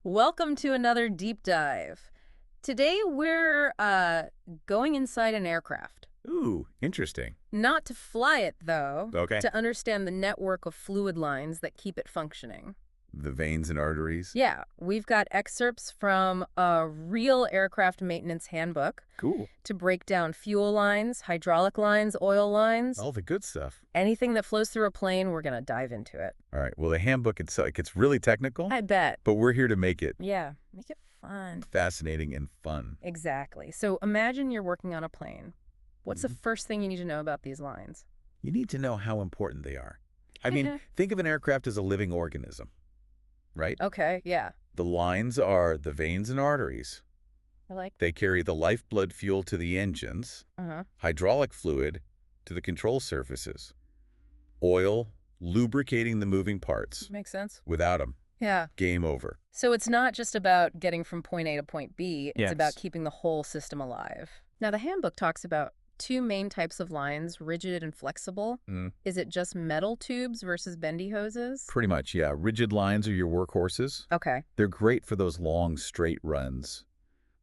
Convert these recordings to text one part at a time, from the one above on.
Welcome to another deep dive. Today we're going inside an aircraft. Ooh, interesting. Not to fly it, though, Okay. to understand the network of fluid lines that keep it functioning. The veins and arteries. Yeah, we've got excerpts from a real aircraft maintenance handbook Cool. to break down fuel lines, hydraulic lines, oil lines. All the good stuff. Anything that flows through a plane, we're going to dive into it. All right. Well, the handbook itself, it gets really technical, I bet. but we're here to make it Yeah, make it fun. fascinating and fun. Exactly. So imagine you're working on a plane. What's the Mhm. first thing you need to know about these lines? You need to know how important they are. I mean, think of an aircraft as a living organism, right? Okay, yeah. The lines are the veins and arteries. I like, They carry the lifeblood fuel to the engines, uh-huh. hydraulic fluid to the control surfaces, oil lubricating the moving parts. Makes sense. Without them, Yeah. game over. So it's not just about getting from point A to point B, it's about Yes. keeping the whole system alive. Now, the handbook talks about two main types of lines, rigid and flexible. Mm. Is it just metal tubes versus bendy hoses? Pretty much, yeah. Rigid lines are your workhorses. Okay. They're great for those long, straight runs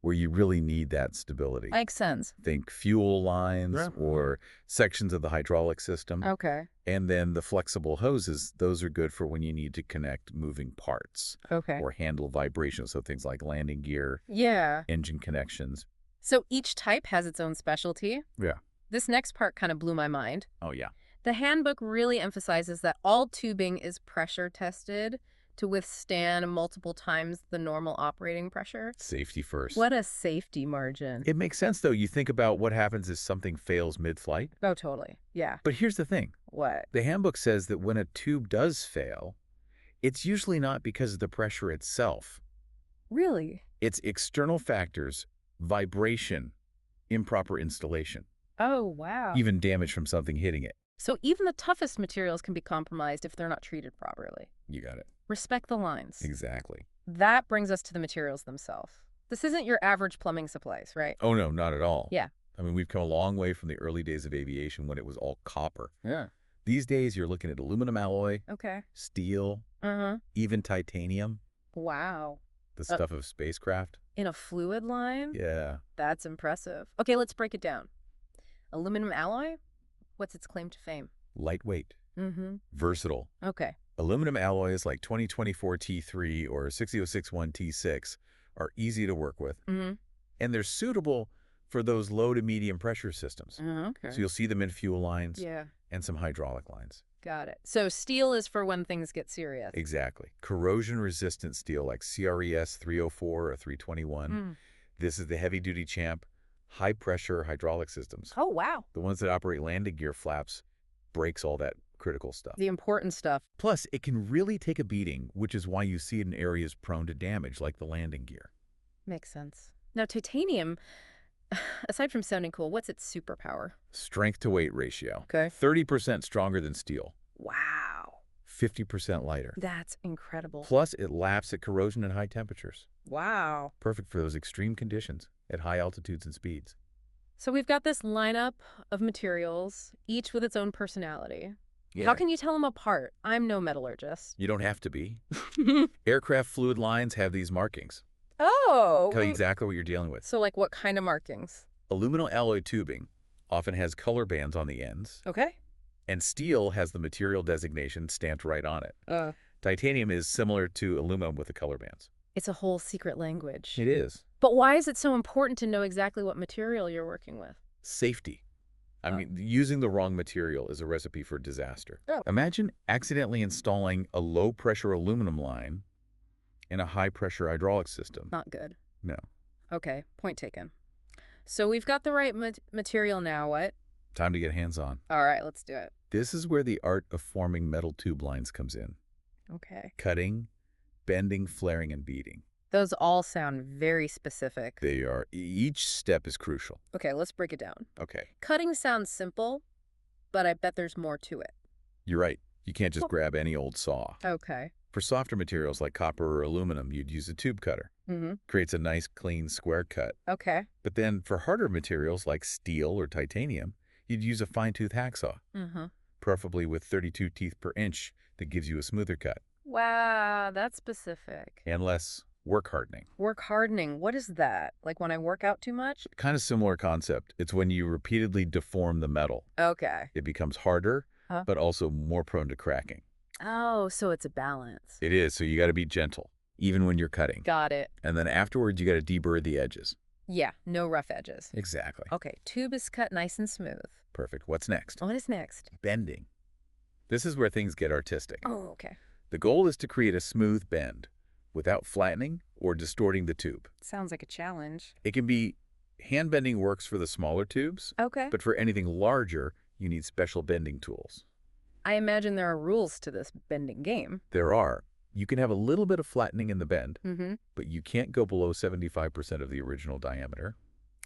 where you really need that stability. Makes sense. Think fuel lines Yeah. or sections of the hydraulic system. Okay. And then the flexible hoses, those are good for when you need to connect moving parts Okay. or handle vibrations. So things like landing gear, Yeah. engine connections. So each type has its own specialty. Yeah. This next part kind of blew my mind. Oh, yeah. The handbook really emphasizes that all tubing is pressure tested to withstand multiple times the normal operating pressure. Safety first. What a safety margin. It makes sense, though. You think about what happens if something fails mid-flight. Oh, totally. Yeah. But here's the thing. What? The handbook says that when a tube does fail, it's usually not because of the pressure itself. Really? It's external factors, vibration, improper installation, Oh, wow. even damage from something hitting it. So even the toughest materials can be compromised if they're not treated properly. You got it. Respect the lines. Exactly. That brings us to the materials themselves. This isn't your average plumbing supplies, right? Oh, no, not at all. Yeah. I mean, we've come a long way from the early days of aviation when it was all copper. Yeah. These days, you're looking at aluminum alloy, Okay. steel, Uh-huh. even titanium, Wow. the stuff of spacecraft. In a fluid line? Yeah. That's impressive. Okay, let's break it down. Aluminum alloy? What's its claim to fame? Lightweight, Mm-hmm. versatile. Okay. Aluminum alloys like 2024 T3 or 60061 T6 are easy to work with, Mm-hmm. and they're suitable for those low to medium pressure systems. Okay. So you'll see them in fuel lines Yeah, and some hydraulic lines. got it. So steel is for when things get serious. Exactly. Corrosion-resistant steel like CRES 304 or 321. Mm. This is the heavy-duty champ, high-pressure hydraulic systems. Oh, wow. The ones that operate landing gear flaps breaks all that critical stuff. The important stuff. Plus, it can really take a beating, which is why you see it in areas prone to damage, like the landing gear. Makes sense. Now, titanium, aside from sounding cool, what's its superpower? Strength to weight ratio. Okay. 30% stronger than steel. Wow. 50% lighter. That's incredible. Plus, it laps at corrosion at high temperatures. Wow. Perfect for those extreme conditions at high altitudes and speeds. So we've got this lineup of materials, each with its own personality. How can you tell them apart? I'm no metallurgist. You don't have to be. Aircraft fluid lines have these markings. Oh. Tell you exactly what you're dealing with. So like what kind of markings? Aluminum alloy tubing often has color bands on the ends, Okay. and steel has the material designation stamped right on it. Titanium is similar to aluminum with the color bands. It's a whole secret language. It is. But why is it so important to know exactly what material you're working with? Safety. I mean, using the wrong material is a recipe for disaster. Oh. Imagine accidentally installing a low-pressure aluminum line in a high-pressure hydraulic system. Not good. No. Okay, point taken. So we've got the right material now. What? Time to get hands-on. All right, let's do it. This is where the art of forming metal tube lines comes in. Okay. Cutting, bending, flaring, and beating. Those all sound very specific. They are. Each step is crucial. Okay, let's break it down. Okay. Cutting sounds simple, but I bet there's more to it. You're right. You can't just grab any old saw. Okay. For softer materials like copper or aluminum, you'd use a tube cutter. Mm-hmm. Creates a nice, clean, square cut. Okay. But then for harder materials like steel or titanium, you'd use a fine-tooth hacksaw, Mm-hmm. preferably with 32 teeth per inch that gives you a smoother cut Wow, that's specific. and less work hardening. Work hardening. What is that? Like when I work out too much? Kind of similar concept. It's when you repeatedly deform the metal. Okay. It becomes harder, Huh? but also more prone to cracking. Oh, so it's a balance. It is, so you got to be gentle, even when you're cutting. Got it. And then afterwards, you got to deburr the edges. Yeah, no rough edges. Exactly. Okay, tube is cut nice and smooth. Perfect. What's next? What is next? Bending. This is where things get artistic. Oh, okay. The goal is to create a smooth bend without flattening or distorting the tube. Sounds like a challenge. It can be hand bending works for the smaller tubes, Okay. but for anything larger, you need special bending tools. I imagine there are rules to this bending game. There are. You can have a little bit of flattening in the bend, Mm-hmm. but you can't go below 75% of the original diameter.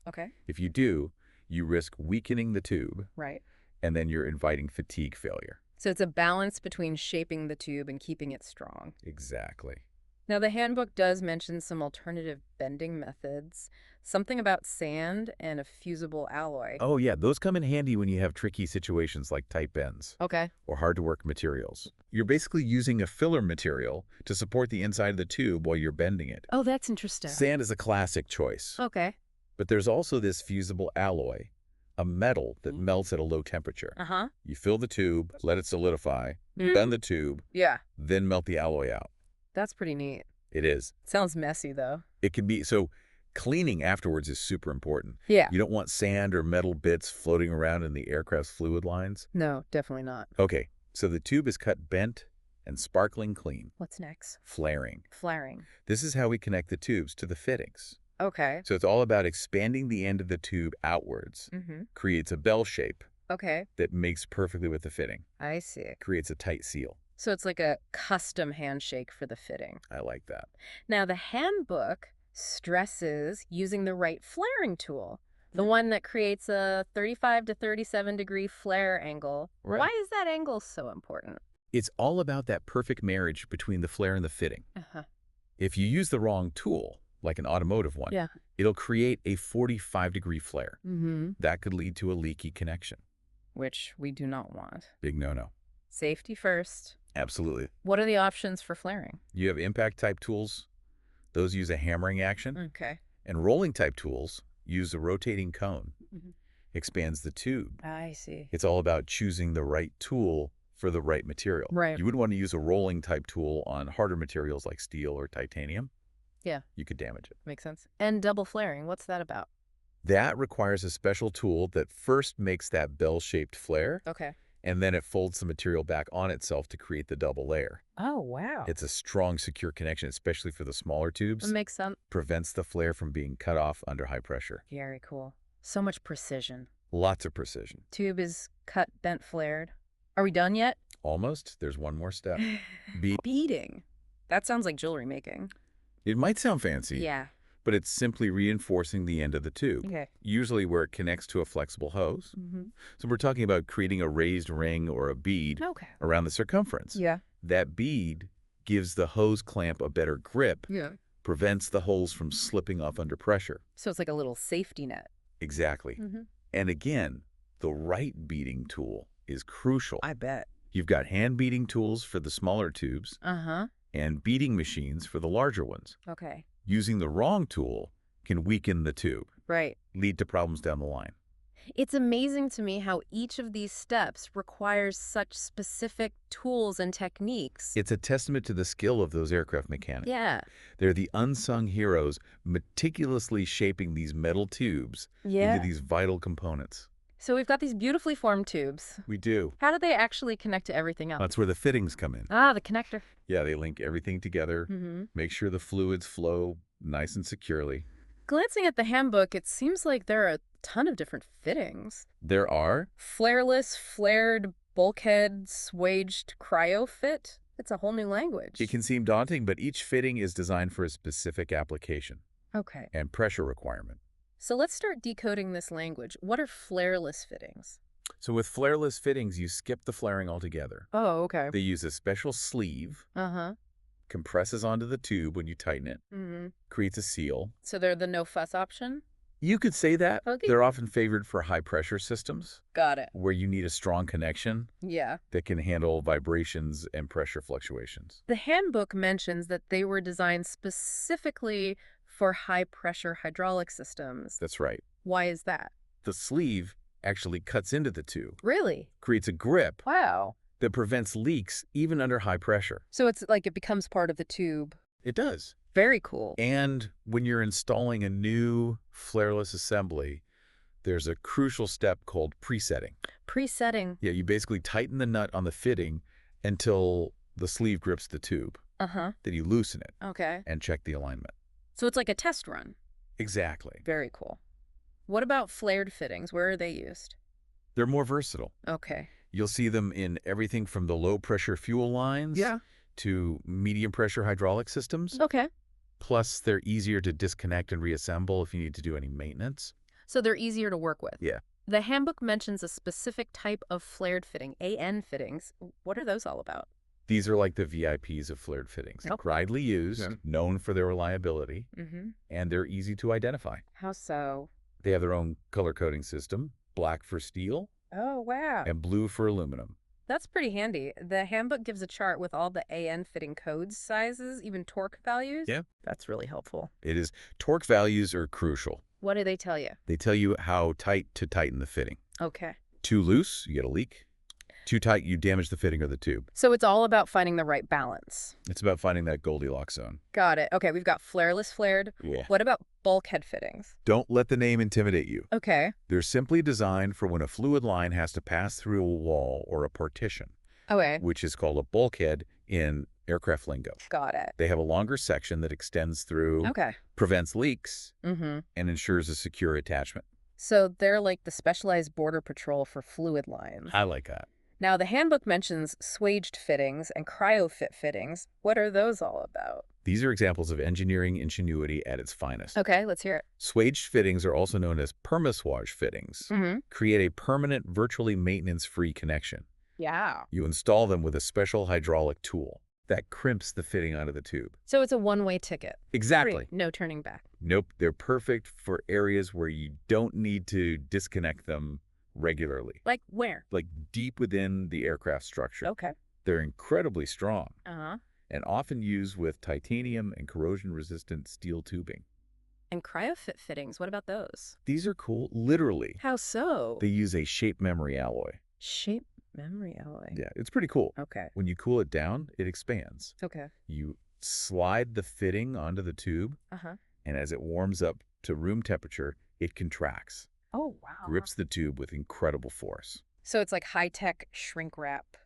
Okay. If you do, you risk weakening the tube, Right. and then you're inviting fatigue failure. So it's a balance between shaping the tube and keeping it strong. Exactly. Now, the handbook does mention some alternative bending methods, something about sand and a fusible alloy. Oh yeah, those come in handy when you have tricky situations like tight bends Okay. or hard-to-work materials. You're basically using a filler material to support the inside of the tube while you're bending it. Oh, that's interesting. Sand is a classic choice, Okay. but there's also this fusible alloy, a metal that melts at a low temperature. Uh-huh. You fill the tube, let it solidify, Mm. bend the tube, Yeah. then melt the alloy out. That's pretty neat. It is. Sounds messy, though. It can be, so cleaning afterwards is super important. Yeah. You don't want sand or metal bits floating around in the aircraft's fluid lines. No, definitely not. Okay, so the tube is cut bent and sparkling clean. What's next? Flaring. Flaring. This is how we connect the tubes to the fittings. Okay. So it's all about expanding the end of the tube outwards. Mm-hmm. Creates a bell shape Okay. that makes perfectly with the fitting. I see. Creates a tight seal. So it's like a custom handshake for the fitting. I like that. Now, the handbook stresses using the right flaring tool, the one that creates a 35 to 37 degree flare angle. Right. Why is that angle so important? It's all about that perfect marriage between the flare and the fitting. Uh-huh. If you use the wrong tool, like an automotive one, Yeah. it'll create a 45-degree flare. Mm-hmm. That could lead to a leaky connection. Which we do not want. Big no-no. Safety first. Absolutely. What are the options for flaring? You have impact-type tools. Those use a hammering action. Okay. And rolling-type tools use a rotating cone. Mhm. Expands the tube. I see. It's all about choosing the right tool for the right material. Right. You wouldn't want to use a rolling-type tool on harder materials like steel or titanium. Yeah. You could damage it. Makes sense. And double flaring, what's that about? That requires a special tool that first makes that bell-shaped flare, Okay. and then it folds the material back on itself to create the double layer. Oh, wow. It's a strong, secure connection, especially for the smaller tubes. It makes sense. Prevents the flare from being cut off under high pressure. Very cool. So much precision. Lots of precision. Tube is cut, bent, flared. Are we done yet? Almost. There's one more step. Beading. That sounds like jewelry making. It might sound fancy, Yeah. but it's simply reinforcing the end of the tube, Okay. usually where it connects to a flexible hose. Mm-hmm. So we're talking about creating a raised ring or a bead Okay. around the circumference. Yeah. That bead gives the hose clamp a better grip, Yeah. prevents the holes from slipping off under pressure. So it's like a little safety net. Exactly. Mm-hmm. And again, the right beading tool is crucial. I bet. You've got hand beading tools for the smaller tubes Uh-huh. and beading machines for the larger ones. Okay. Using the wrong tool can weaken the tube, Right. lead to problems down the line. It's amazing to me how each of these steps requires such specific tools and techniques. It's a testament to the skill of those aircraft mechanics. Yeah. They're the unsung heroes meticulously shaping these metal tubes Yeah. into these vital components. So we've got these beautifully formed tubes. We do. How do they actually connect to everything else? That's where the fittings come in. Ah, the connector. Yeah, they link everything together, Mm-hmm. make sure the fluids flow nice and securely. Glancing at the handbook, it seems like there are a ton of different fittings. There are, Flareless, flared, bulkhead, swaged, cryo fit. It's a whole new language. it can seem daunting, but each fitting is designed for a specific application Okay. and pressure requirement. So let's start decoding this language. What are flareless fittings? So with flareless fittings, you skip the flaring altogether. Oh, okay. They use a special sleeve, Uh-huh. compresses onto the tube when you tighten it, Mm-hmm. creates a seal. So they're the no fuss option? You could say that. Okay. They're often favored for high-pressure systems Got it. where you need a strong connection Yeah. that can handle vibrations and pressure fluctuations. The handbook mentions that they were designed specifically for high-pressure hydraulic systems. That's right. Why is that? The sleeve actually cuts into the tube, Really? creates a grip Wow. that prevents leaks even under high pressure. So it's like it becomes part of the tube. It does. Very cool. And when you're installing a new flareless assembly, there's a crucial step called presetting. Presetting. Yeah, you basically tighten the nut on the fitting until the sleeve grips the tube. Uh-huh. Then you loosen it Okay. and check the alignment. So it's like a test run. Exactly. Very cool. What about flared fittings? Where are they used? They're more versatile. Okay. You'll see them in everything from the low-pressure fuel lines to medium-pressure hydraulic systems. Okay. Plus, they're easier to disconnect and reassemble if you need to do any maintenance. So they're easier to work with. Yeah. The handbook mentions a specific type of flared fitting, AN fittings. What are those all about? These are like the VIPs of flared fittings. Oh. Widely used, known for their reliability, Mm-hmm. and they're easy to identify. How so? They have their own color coding system, black for steel Oh, wow. and blue for aluminum. That's pretty handy. The handbook gives a chart with all the AN fitting codes, sizes, even torque values. Yeah. That's really helpful. It is. Torque values are crucial. What do they tell you? They tell you how tight to tighten the fitting. Okay. Too loose, you get a leak. Too tight, you damage the fitting or the tube. So it's all about finding the right balance. It's about finding that Goldilocks zone. Got it. Okay, we've got flareless flared. Yeah. What about bulkhead fittings? Don't let the name intimidate you. Okay. They're simply designed for when a fluid line has to pass through a wall or a partition, Okay. which is called a bulkhead in aircraft lingo. Got it. They have a longer section that extends through, Okay. prevents leaks, Mm-hmm. and ensures a secure attachment. So they're like the specialized border patrol for fluid lines. I like that. Now, the handbook mentions swaged fittings and cryofit fittings. What are those all about? These are examples of engineering ingenuity at its finest. Okay, let's hear it. Swaged fittings are also known as permaswage fittings. Mm-hmm. Create a permanent, virtually maintenance-free connection. Yeah. You install them with a special hydraulic tool that crimps the fitting onto the tube. So it's a one-way ticket. Exactly. Free, no turning back. Nope, they're perfect for areas where you don't need to disconnect them regularly, Like where? like deep within the aircraft structure. Okay. They're incredibly strong Uh-huh. and often used with titanium and corrosion-resistant steel tubing. And cryofit fittings, what about those? These are cool, literally. How so? They use a shape memory alloy. Shape memory alloy. Yeah, it's pretty cool. Okay. When you cool it down, it expands. Okay. You slide the fitting onto the tube, Uh-huh. and as it warms up to room temperature, it contracts, Oh, wow. grips the tube with incredible force. So it's like high-tech shrink wrap.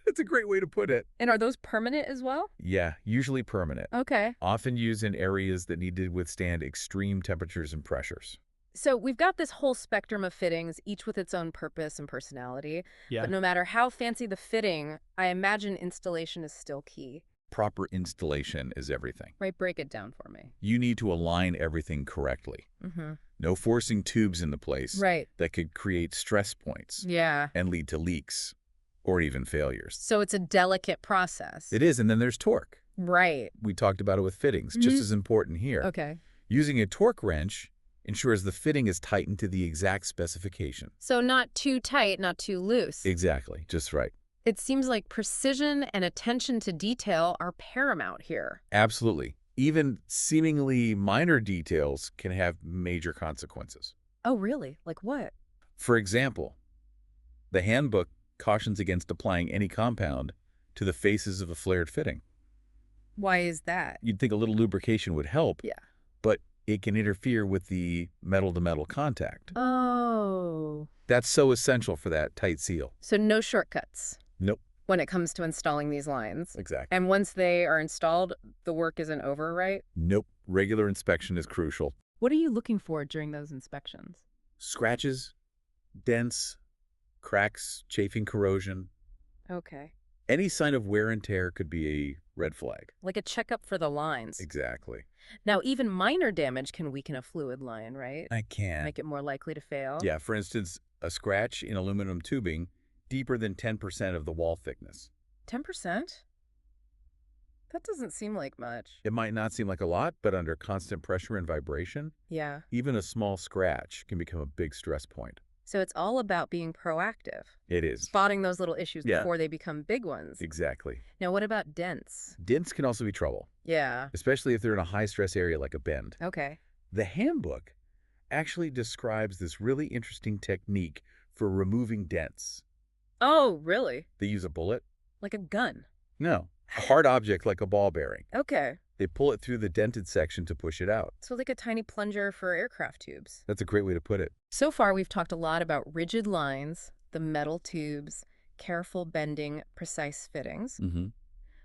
That's a great way to put it. And are those permanent as well? Yeah, usually permanent. Okay. Often used in areas that need to withstand extreme temperatures and pressures. So we've got this whole spectrum of fittings, each with its own purpose and personality. Yeah. But no matter how fancy the fitting, I imagine installation is still key. Proper installation is everything. Right, break it down for me. You need to align everything correctly. Mm-hmm. No forcing tubes into place Right. that could create stress points Yeah. and lead to leaks or even failures. So it's a delicate process. It is, and then there's torque. Right. We talked about it with fittings, just Mhm. as important here. Okay. Using a torque wrench ensures the fitting is tightened to the exact specification. So not too tight, not too loose. Exactly, just right. It seems like precision and attention to detail are paramount here. Absolutely. Even seemingly minor details can have major consequences. Oh, really? Like what? For example, the handbook cautions against applying any compound to the faces of a flared fitting. Why is that? You'd think a little lubrication would help, Yeah. but it can interfere with the metal-to-metal contact. Oh. That's so essential for that tight seal. So no shortcuts Nope. when it comes to installing these lines. Exactly. And once they are installed, the work isn't over, right? Nope. Regular inspection is crucial. What are you looking for during those inspections? Scratches, dents, cracks, chafing, corrosion. Okay. Any sign of wear and tear could be a red flag. Like a checkup for the lines. Exactly. Now, even minor damage can weaken a fluid line, right? I can. Make it more likely to fail. Yeah, for instance, a scratch in aluminum tubing deeper than 10% of the wall thickness. 10%? That doesn't seem like much. It might not seem like a lot, but under constant pressure and vibration, Yeah. even a small scratch can become a big stress point. So it's all about being proactive, It is. spotting those little issues Yeah. before they become big ones. Exactly. Now, what about dents? Dents can also be trouble, Yeah. especially if they're in a high-stress area like a bend. Okay. The handbook actually describes this really interesting technique for removing dents. Oh, really? They use a bullet? Like a gun. No, a hard object like a ball bearing. Okay. They pull it through the dented section to push it out. So like a tiny plunger for aircraft tubes. That's a great way to put it. So far, we've talked a lot about rigid lines, the metal tubes, careful bending, precise fittings. Mm-hmm.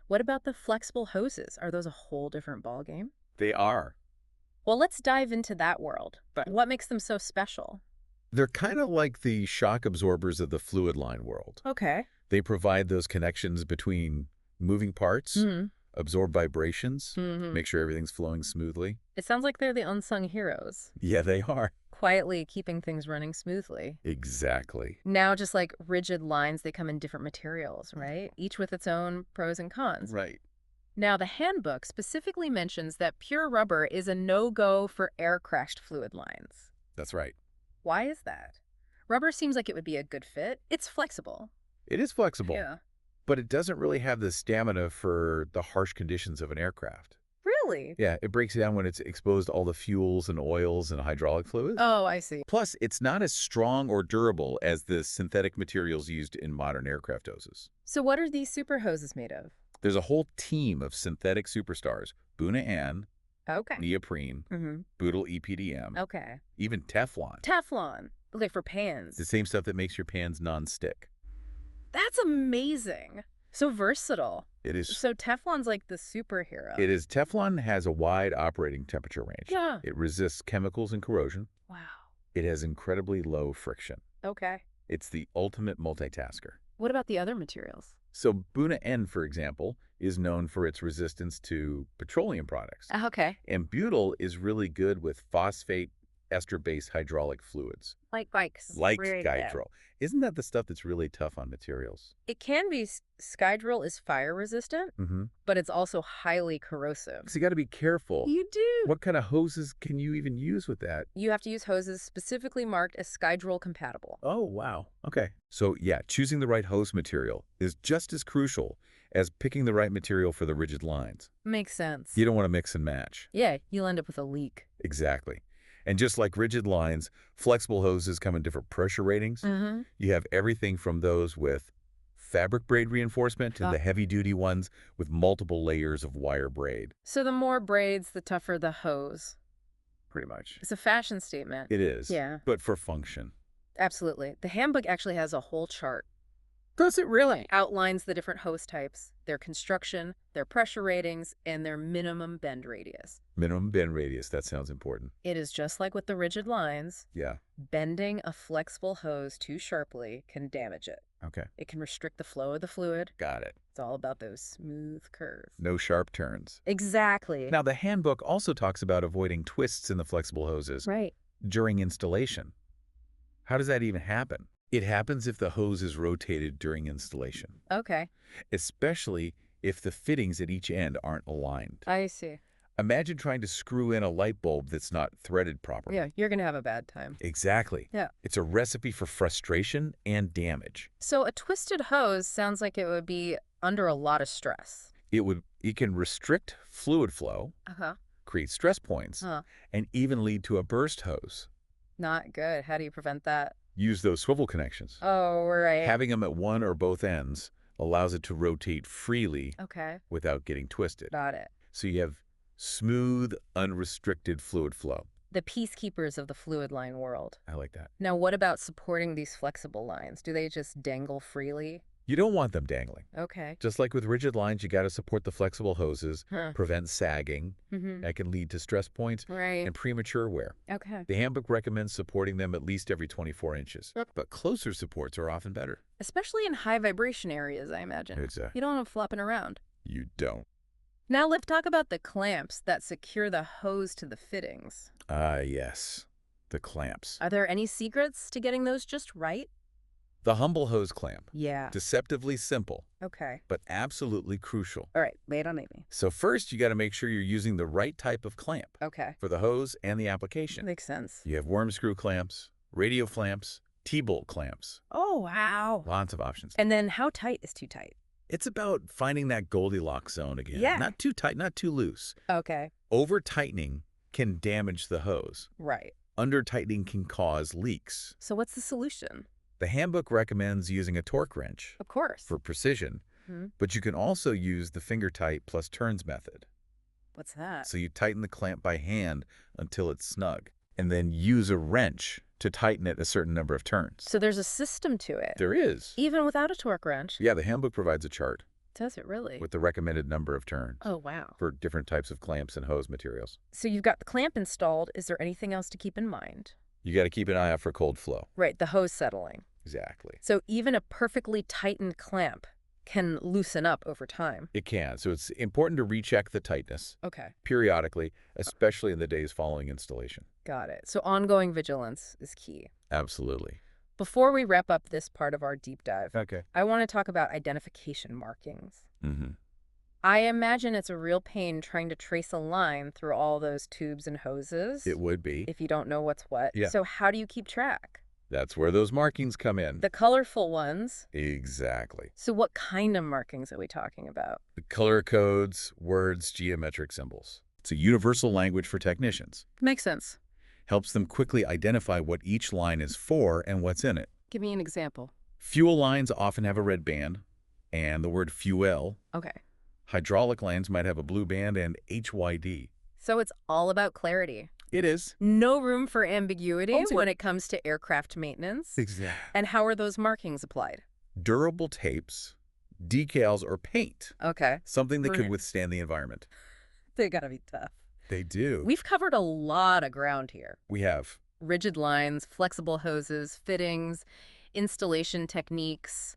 What about the flexible hoses? Are those a whole different ballgame? They are. Well, let's dive into that world. What makes them so special? They're kind of like the shock absorbers of the fluid line world. Okay. They provide those connections between moving parts, absorb vibrations, make sure everything's flowing smoothly. It sounds like they're the unsung heroes, Yeah, they are. quietly keeping things running smoothly. Exactly. Now, just like rigid lines, they come in different materials, right? Each with its own pros and cons. Right. Now, the handbook specifically mentions that pure rubber is a no-go for air-crashed fluid lines. That's right. Why is that? Rubber seems like it would be a good fit. It's flexible. It is flexible, Yeah. but it doesn't really have the stamina for the harsh conditions of an aircraft. Really? Yeah, it breaks down when it's exposed to all the fuels and oils and hydraulic fluids. Oh, I see. Plus, it's not as strong or durable as the synthetic materials used in modern aircraft hoses. So what are these super hoses made of? There's a whole team of synthetic superstars, Buna N, Okay. neoprene, Mm-hmm. butyl EPDM, Okay. even Teflon. Teflon. Okay, for pans. It's the same stuff that makes your pans non-stick. That's amazing. So versatile. It is. So Teflon's like the superhero. It is. Teflon has a wide operating temperature range. Yeah. It resists chemicals and corrosion. Wow. It has incredibly low friction. Okay. It's the ultimate multitasker. What about the other materials? So Buna N, for example, is known for its resistance to petroleum products. Okay. And butyl is really good with phosphate ester-based hydraulic fluids, Like bikes. like Skydrill. Isn't that the stuff that's really tough on materials? It can be. Skydrill is fire resistant, Mm-hmm. but it's also highly corrosive. So you got to be careful. You do. What kind of hoses can you even use with that? You have to use hoses specifically marked as Skydrill compatible. Oh, wow. Okay. So yeah, choosing the right hose material is just as crucial as picking the right material for the rigid lines. Makes sense. You don't want to mix and match. Yeah, you'll end up with a leak. Exactly. And just like rigid lines, flexible hoses come in different pressure ratings. Mm-hmm. You have everything from those with fabric braid reinforcement to the heavy-duty ones with multiple layers of wire braid. So the more braids, the tougher the hose. Pretty much. It's a fashion statement. It is. Yeah. But for function. Absolutely. The handbook actually has a whole chart. Does it really? Outlines the different hose types, their construction, their pressure ratings, and their minimum bend radius. Minimum bend radius. That sounds important. It is just like with the rigid lines. Yeah. Bending a flexible hose too sharply can damage it. Okay. It can restrict the flow of the fluid. Got it. It's all about those smooth curves. No sharp turns. Exactly. Now, the handbook also talks about avoiding twists in the flexible hoses Right. during installation. How does that even happen? It happens if the hose is rotated during installation, Okay. especially if the fittings at each end aren't aligned. I see. Imagine trying to screw in a light bulb that's not threaded properly. Yeah, you're going to have a bad time. Exactly. Yeah. It's a recipe for frustration and damage. So a twisted hose sounds like it would be under a lot of stress. It can restrict fluid flow, Uh-huh. create stress points, and even lead to a burst hose. Not good. How do you prevent that? Use those swivel connections. Oh, right. Having them at one or both ends allows it to rotate freely Okay. without getting twisted. Got it. So you have smooth, unrestricted fluid flow. The peacekeepers of the fluid line world. I like that. Now, what about supporting these flexible lines? Do they just dangle freely? You don't want them dangling. Okay. Just like with rigid lines, you got to support the flexible hoses, Huh. prevent sagging. Mm-hmm. That can lead to stress points Right. and premature wear. Okay. The handbook recommends supporting them at least every 24 inches, but closer supports are often better. Especially in high vibration areas, I imagine. You don't want them flopping around. You don't. Now let's talk about the clamps that secure the hose to the fittings. Yes. The clamps. Are there any secrets to getting those just right? The humble hose clamp. Yeah. Deceptively simple, Okay. but absolutely crucial. All right. Lay it on me. So first, you got to make sure you're using the right type of clamp Okay. for the hose and the application. Makes sense. You have worm screw clamps, radio clamps, T-bolt clamps. Oh, wow. Lots of options. And then how tight is too tight? It's about finding that Goldilocks zone again. Yeah. Not too tight, not too loose. Okay. Over-tightening can damage the hose. Right. Under-tightening can cause leaks. So what's the solution? The handbook recommends using a torque wrench Of course. for precision, but you can also use the finger tight plus turns method. What's that? So you tighten the clamp by hand until it's snug, and then use a wrench to tighten it a certain number of turns. So there's a system to it. There is. Even without a torque wrench? Yeah, the handbook provides a chart Does it really? with the recommended number of turns Oh, wow. for different types of clamps and hose materials. So you've got the clamp installed. Is there anything else to keep in mind? You got to keep an eye out for cold flow. Right, the hose settling. Exactly. So even a perfectly tightened clamp can loosen up over time. It can. So it's important to recheck the tightness Okay. periodically, especially in the days following installation. Got it. So ongoing vigilance is key. Absolutely. Before we wrap up this part of our deep dive, Okay. I want to talk about identification markings. Mm-hmm. I imagine it's a real pain trying to trace a line through all those tubes and hoses. It would be. If you don't know what's what. Yeah. So how do you keep track? That's where those markings come in. The colorful ones. Exactly. So what kind of markings are we talking about? The color codes, words, geometric symbols. It's a universal language for technicians. Makes sense. Helps them quickly identify what each line is for and what's in it. Give me an example. Fuel lines often have a red band and the word fuel. Okay. Hydraulic lines might have a blue band and HYD. So it's all about clarity. It is. No room for ambiguity Oh, when it comes to aircraft maintenance. Exactly. And how are those markings applied? Durable tapes, decals, or paint. Okay. Something that could Brilliant. withstand the environment. They gotta be tough. They do. We've covered a lot of ground here. We have. Rigid lines, flexible hoses, fittings, installation techniques,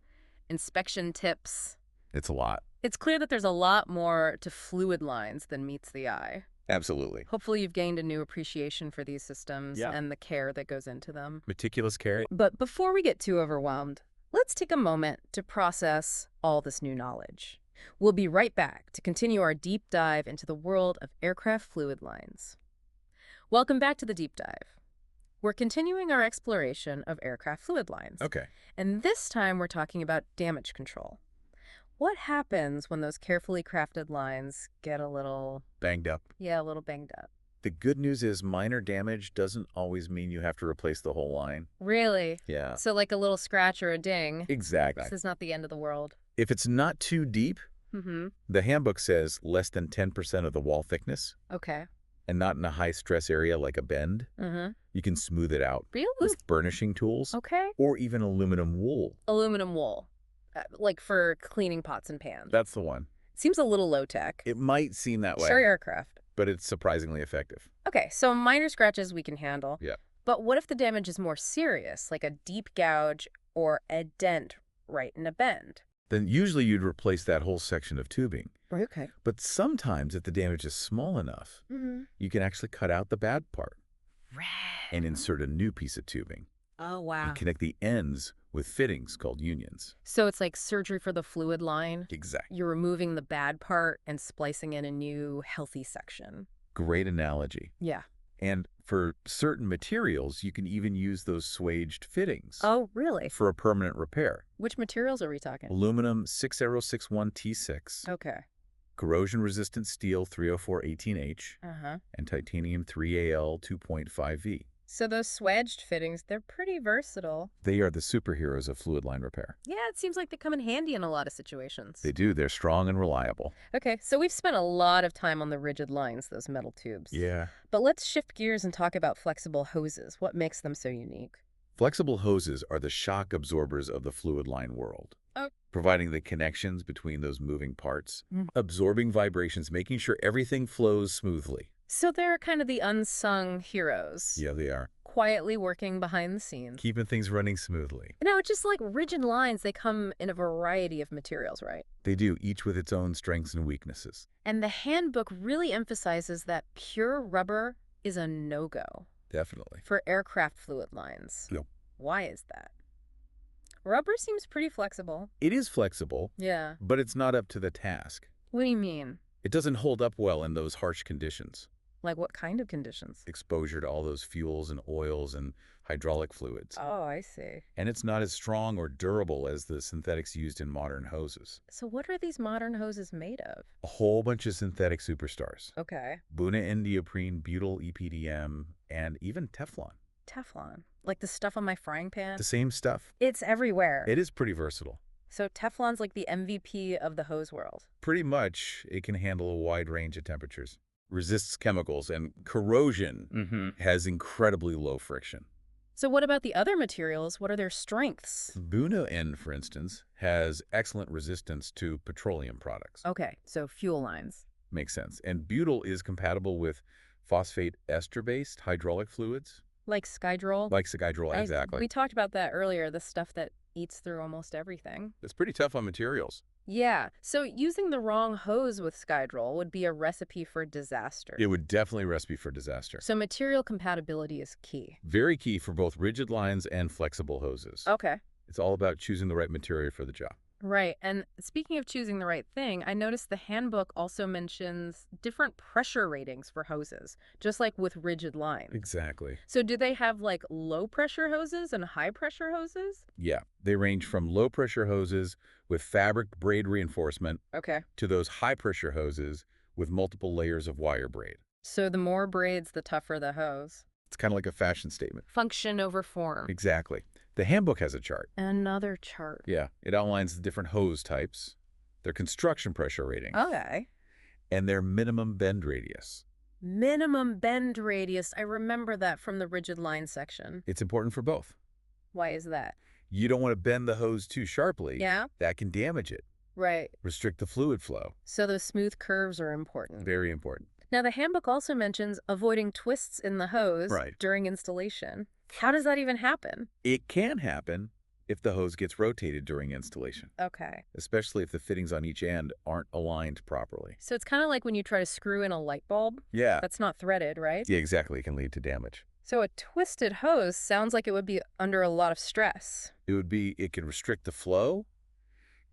inspection tips. It's a lot. It's clear that there's a lot more to fluid lines than meets the eye. Absolutely. Hopefully you've gained a new appreciation for these systems Yeah. and the care that goes into them. Meticulous care. But before we get too overwhelmed, let's take a moment to process all this new knowledge. We'll be right back to continue our deep dive into the world of aircraft fluid lines. Welcome back to the deep dive. We're continuing our exploration of aircraft fluid lines. Okay. And this time we're talking about damage control. What happens when those carefully crafted lines get a little Banged up. banged up? The good news is minor damage doesn't always mean you have to replace the whole line. Really? Yeah. So like a little scratch or a ding. Exactly. This is not the end of the world. If it's not too deep, Mm-hmm. the handbook says less than 10% of the wall thickness Okay. and not in a high stress area like a bend, Mm-hmm. you can smooth it out Really? with burnishing tools Okay. or even aluminum wool. Aluminum wool. Like for cleaning pots and pans. That's the one. Seems a little low tech. It might seem that way, Sure, aircraft. but it's surprisingly effective. Okay, so minor scratches we can handle. Yeah. But what if the damage is more serious, like a deep gouge or a dent right in a bend? Then usually you'd replace that whole section of tubing. Okay. But sometimes if the damage is small enough, Mm-hmm. you can actually cut out the bad part Right. and insert a new piece of tubing Oh, wow. and connect the ends with fittings called unions. So it's like surgery for the fluid line. Exactly. You're removing the bad part and splicing in a new healthy section. Great analogy. Yeah. And for certain materials, you can even use those swaged fittings Oh, really? for a permanent repair. Which materials are we talking? Aluminum 6061T6, Okay. corrosion-resistant steel 30418H, Uh-huh. and titanium 3AL 2.5V. So those swedged fittings, they're pretty versatile. They are the superheroes of fluid line repair. Yeah, it seems like they come in handy in a lot of situations. They do. They're strong and reliable. Okay, so we've spent a lot of time on the rigid lines, those metal tubes. Yeah. But let's shift gears and talk about flexible hoses. What makes them so unique? Flexible hoses are the shock absorbers of the fluid line world, providing the connections between those moving parts, absorbing vibrations, making sure everything flows smoothly. So they're kind of the unsung heroes. Yeah, they are. Quietly working behind the scenes. Keeping things running smoothly. Now, just like rigid lines, they come in a variety of materials, right? They do, each with its own strengths and weaknesses. And the handbook really emphasizes that pure rubber is a no-go Definitely. for aircraft fluid lines. Yep. Why is that? Rubber seems pretty flexible. It is flexible, Yeah. but it's not up to the task. What do you mean? It doesn't hold up well in those harsh conditions. Like what kind of conditions? Exposure to all those fuels and oils and hydraulic fluids. Oh, I see. And it's not as strong or durable as the synthetics used in modern hoses. So what are these modern hoses made of? A whole bunch of synthetic superstars. Okay. Buna neoprene, butyl EPDM, and even Teflon. Teflon. Like the stuff on my frying pan? The same stuff. It's everywhere. It is pretty versatile. So Teflon's like the MVP of the hose world. Pretty much, it can handle a wide range of temperatures. Resists chemicals, and corrosion has incredibly low friction. So what about the other materials? What are their strengths? Buna N, for instance, has excellent resistance to petroleum products. Okay, so fuel lines. Makes sense. And butyl is compatible with phosphate ester-based hydraulic fluids. Like Skydrol? Like Skydrol, exactly. We talked about that earlier, the stuff that eats through almost everything. It's pretty tough on materials. Yeah, so using the wrong hose with Skydrol would be a recipe for disaster. It would definitely recipe for disaster. So material compatibility is key. Very key for both rigid lines and flexible hoses. Okay. It's all about choosing the right material for the job. Right, and speaking of choosing the right thing, I noticed the handbook also mentions different pressure ratings for hoses, just like with rigid lines. Exactly. So do they have like low pressure hoses and high pressure hoses? Yeah, they range from low pressure hoses with fabric braid reinforcement Okay. to those high pressure hoses with multiple layers of wire braid. So the more braids, the tougher the hose. It's kind of like a fashion statement. Function over form. Exactly. The handbook has a chart. Another chart. Yeah, it outlines the different hose types, their construction pressure ratings, Okay. and their minimum bend radius. Minimum bend radius. I remember that from the rigid line section. It's important for both. Why is that? You don't want to bend the hose too sharply. Yeah? That can damage it. Right. Restrict the fluid flow. So those smooth curves are important. Very important. Now, the handbook also mentions avoiding twists in the hose during installation. How does that even happen? It can happen if the hose gets rotated during installation, Okay. especially if the fittings on each end aren't aligned properly. So it's kind of like when you try to screw in a light bulb. Yeah. That's not threaded, right? Yeah, exactly. It can lead to damage. So a twisted hose sounds like it would be under a lot of stress. It can restrict the flow,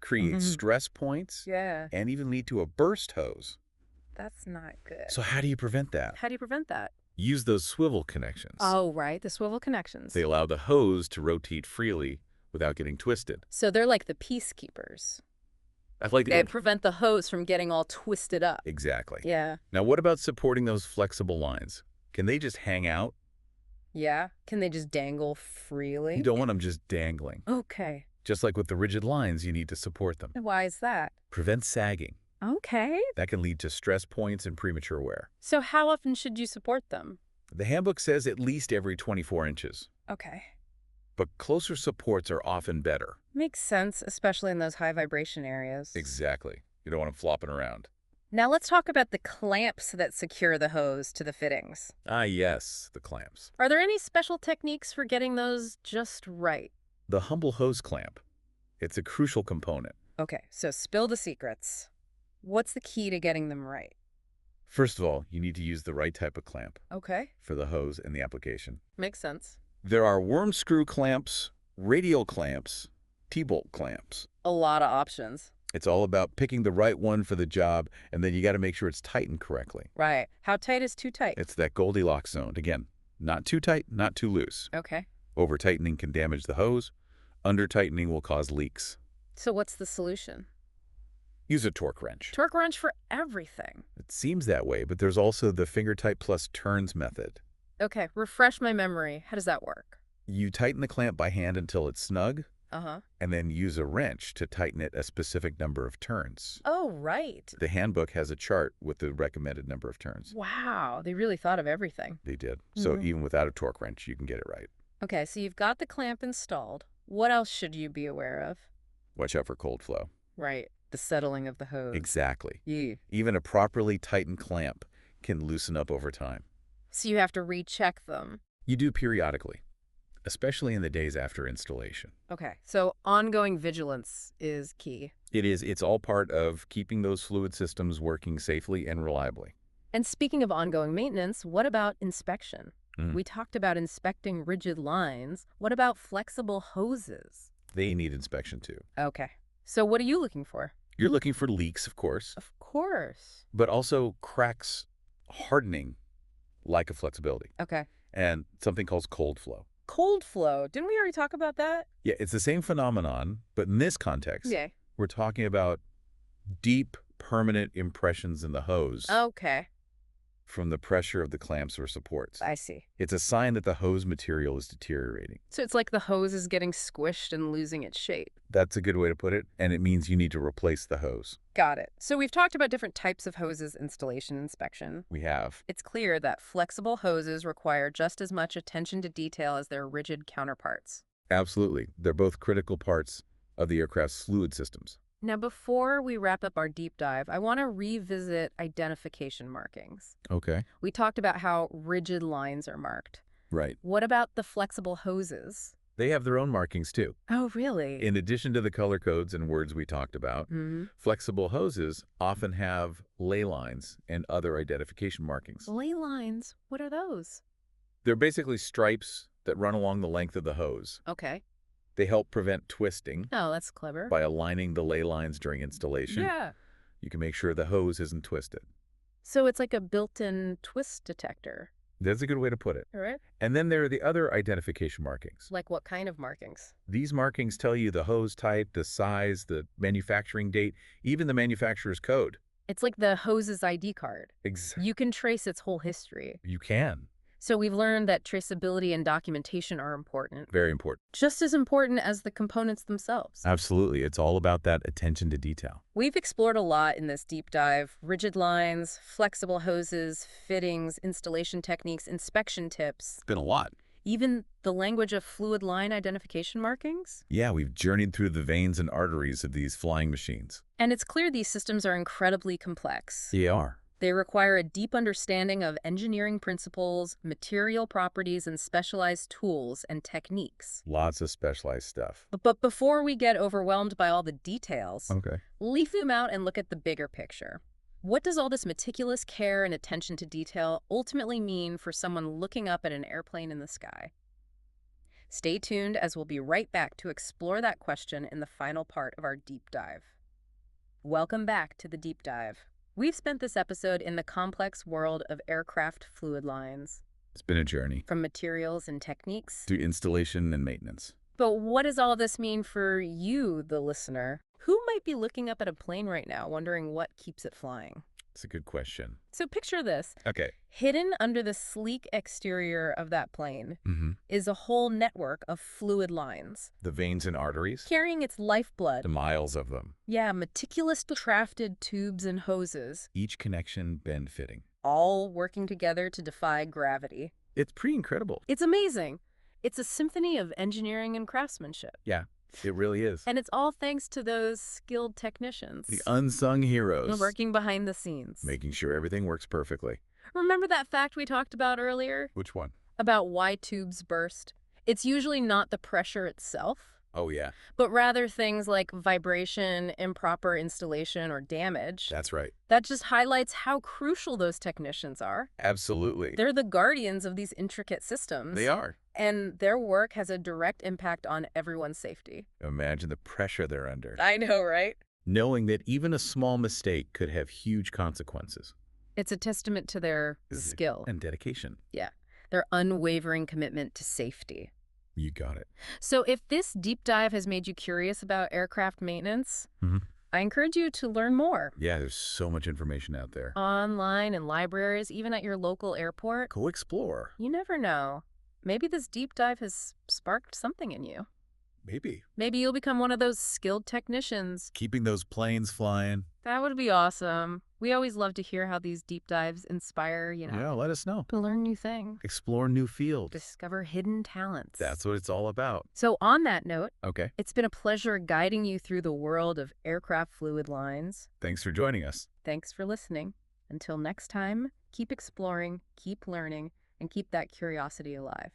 create stress points, Yeah. and even lead to a burst hose. That's not good. So how do you prevent that? How do you prevent that? Use those swivel connections. Oh, right. The swivel connections. They allow the hose to rotate freely without getting twisted. So they're like the peacekeepers. I like They prevent the hose from getting all twisted up. Exactly. Yeah. Now, what about supporting those flexible lines? Can they just hang out? Yeah. Can they just dangle freely? You don't want them just dangling. Okay. Just like with the rigid lines, you need to support them. Why is that? Prevent sagging. Okay. That can lead to stress points and premature wear. So how often should you support them? The handbook says at least every 24 inches. Okay. But closer supports are often better. Makes sense, especially in those high vibration areas. Exactly. You don't want them flopping around. Now let's talk about the clamps that secure the hose to the fittings. Ah, yes, the clamps. Are there any special techniques for getting those just right? The humble hose clamp. It's a crucial component. Okay, so spill the secrets. What's the key to getting them right? First of all, you need to use the right type of clamp Okay. for the hose and the application. Makes sense. There are worm screw clamps, radial clamps, T-bolt clamps. A lot of options. It's all about picking the right one for the job, and then you got to make sure it's tightened correctly. Right. How tight is too tight? It's that Goldilocks zone. Again, not too tight, not too loose. Okay. Over-tightening can damage the hose. Under-tightening will cause leaks. So what's the solution? Use a torque wrench. Torque wrench for everything. It seems that way, but there's also the finger tight plus turns method. Okay, refresh my memory. How does that work? You tighten the clamp by hand until it's snug, Uh-huh. and then use a wrench to tighten it a specific number of turns. Oh, right. The handbook has a chart with the recommended number of turns. Wow, they really thought of everything. They did. So even without a torque wrench, you can get it right. Okay, so you've got the clamp installed. What else should you be aware of? Watch out for cold flow. Right, the settling of the hose. Exactly. Yeah. Even a properly tightened clamp can loosen up over time. So you have to recheck them. You do periodically, especially in the days after installation. Okay, so ongoing vigilance is key. It's all part of keeping those fluid systems working safely and reliably. And speaking of ongoing maintenance, what about inspection? Mm. We talked about inspecting rigid lines. What about flexible hoses? They need inspection too. Okay. So what are you looking for? You're looking for leaks, of course, Of course. but also cracks hardening like a flexibility, Okay. and something called cold flow. Cold flow. Didn't we already talk about that? Yeah, it's the same phenomenon, but in this context, Yeah. we're talking about deep, permanent impressions in the hose Okay. from the pressure of the clamps or supports. I see. It's a sign that the hose material is deteriorating. So it's like the hose is getting squished and losing its shape. That's a good way to put it, and it means you need to replace the hose. Got it. So we've talked about different types of hoses installation inspection. We have. It's clear that flexible hoses require just as much attention to detail as their rigid counterparts. Absolutely. They're both critical parts of the aircraft's fluid systems. Now, before we wrap up our deep dive, I want to revisit identification markings. Okay. We talked about how rigid lines are marked. Right. What about the flexible hoses? They have their own markings, too. Oh, really? In addition to the color codes and words we talked about, flexible hoses often have ley lines and other identification markings. Ley lines? What are those? They're basically stripes that run along the length of the hose. Okay. They help prevent twisting Oh, that's clever. by aligning the ley lines during installation. Yeah. You can make sure the hose isn't twisted. So it's like a built-in twist detector. That's a good way to put it. All right. And then there are the other identification markings. Like what kind of markings? These markings tell you the hose type, the size, the manufacturing date, even the manufacturer's code. It's like the hose's ID card. Exactly. You can trace its whole history. You can. So we've learned that traceability and documentation are important. Very important. Just as important as the components themselves. Absolutely. It's all about that attention to detail. We've explored a lot in this deep dive. Rigid lines, flexible hoses, fittings, installation techniques, inspection tips. It's been a lot. Even the language of fluid line identification markings. Yeah, we've journeyed through the veins and arteries of these flying machines. And it's clear these systems are incredibly complex. They are. They require a deep understanding of engineering principles, material properties, and specialized tools and techniques. Lots of specialized stuff. But before we get overwhelmed by all the details, Okay. leave them out and look at the bigger picture. What does all this meticulous care and attention to detail ultimately mean for someone looking up at an airplane in the sky? Stay tuned as we'll be right back to explore that question in the final part of our deep dive. Welcome back to the deep dive. We've spent this episode in the complex world of aircraft fluid lines. It's been a journey. From materials and techniques. Through installation and maintenance. But what does all this mean for you, the listener? Who might be looking up at a plane right now, wondering what keeps it flying? It's a good question. So picture this. Okay. Hidden under the sleek exterior of that plane is a whole network of fluid lines. The veins and arteries? Carrying its lifeblood. The miles of them. Yeah, meticulously crafted tubes and hoses. Each connection bend fitting. All working together to defy gravity. It's pretty incredible. It's amazing. It's a symphony of engineering and craftsmanship. Yeah, it really is. And it's all thanks to those skilled technicians. The unsung heroes. Working behind the scenes. Making sure everything works perfectly. Remember that fact we talked about earlier? Which one? About why tubes burst? It's usually not the pressure itself, Oh, yeah. but rather things like vibration, improper installation, or damage. That's right. That just highlights how crucial those technicians are. Absolutely. They're the guardians of these intricate systems. They are. And their work has a direct impact on everyone's safety. Imagine the pressure they're under. I know, right? Knowing that even a small mistake could have huge consequences. It's a testament to their skill. And dedication. Yeah. Their unwavering commitment to safety. You got it. So if this deep dive has made you curious about aircraft maintenance, I encourage you to learn more. Yeah, there's so much information out there. Online in libraries, even at your local airport. Go explore. You never know. Maybe this deep dive has sparked something in you. Maybe. Maybe you'll become one of those skilled technicians. Keeping those planes flying. That would be awesome. We always love to hear how these deep dives inspire, Yeah, let us know. to learn new things, Explore new fields. discover hidden talents. That's what it's all about. So on that note, Okay. it's been a pleasure guiding you through the world of aircraft fluid lines. Thanks for joining us. Thanks for listening. Until next time, keep exploring, keep learning, and keep that curiosity alive.